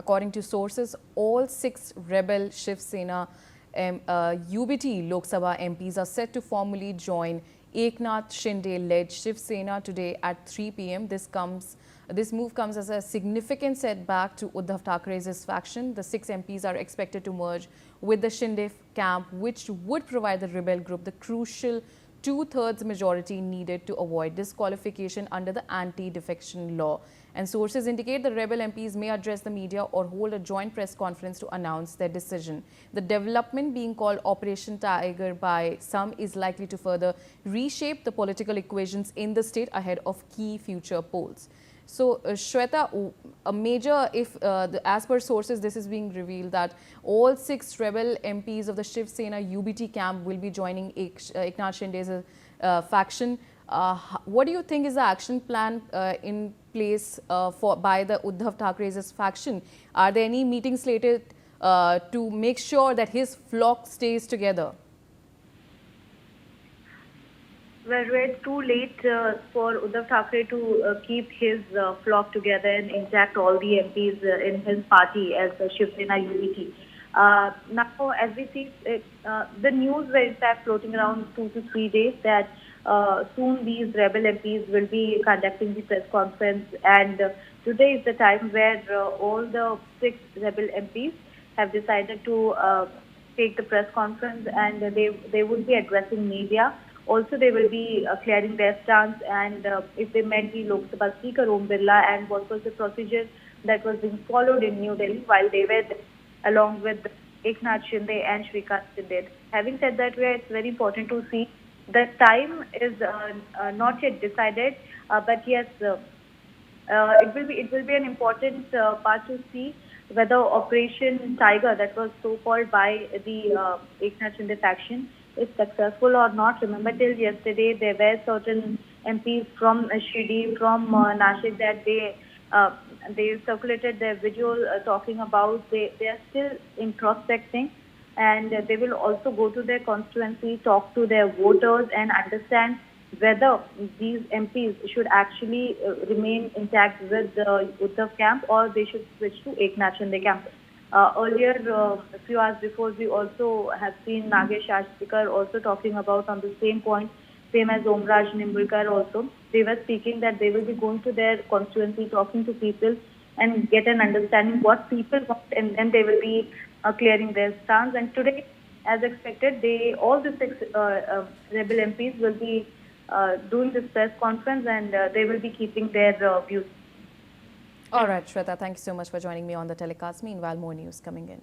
According to sources, all 6 rebel Shiv Sena UBT Lok Sabha MPs are set to formally join Eknath Shinde-led Shiv Sena today at 3 p.m. This move comes as a significant setback to Uddhav Thackeray's faction. The 6 MPs are expected to merge with the Shinde camp, which would provide the rebel group the crucial two-thirds majority needed to avoid disqualification under the anti-defection law. And sources indicate the rebel MPs may address the media or hold a joint press conference to announce their decision. The development, being called Operation Tiger by some, is likely to further reshape the political equations in the state ahead of key future polls. So, Shweta, as per sources, this is being revealed that all 6 rebel MPs of the Shiv Sena UBT camp will be joining Eknath Shinde's faction. What do you think is the action plan in place by the Uddhav Thackeray's faction? Are there any meetings slated to make sure that his flock stays together? Well, it's too late for Uddhav Thackeray to keep his flock together and intact all the MPs in his party as Shiv Sena UBT. Now, as we see, the news were in fact floating around 2 to 3 days that soon these rebel MPs will be conducting the press conference, and today is the time where all the 6 rebel MPs have decided to take the press conference, and they would be addressing media. Also, they will be clearing their stance, and if they met the Lok Sabha Speaker Om Birla, and what was the procedure that was being followed in New Delhi while they were there, along with Eknath Shinde and Shrikant Shinde. Having said that, it's very important to see the time is not yet decided, but yes, it will be an important part to see whether Operation Tiger, that was so called by the Eknath Shinde faction, is successful or not. Remember, till yesterday there were certain MPs from Shirdi, from Nashik, that they circulated their video talking about they are still introspecting, and they will also go to their constituency, talk to their voters, and understand whether these MPs should actually remain intact with the Uddhav camp or they should switch to Eknath Shinde camp. Earlier, a few hours before, we also have seen Nagesh Ashtikar also talking about on the same point, same as Omraj Nimbulkar also. They were speaking that they will be going to their constituency, talking to people and get an understanding what people want, and then they will be clearing their stance. And today, as expected, all the 6 rebel MPs will be doing this press conference, and they will be keeping their views. All right, Shweta, thank you so much for joining me on the telecast. Meanwhile, more news coming in.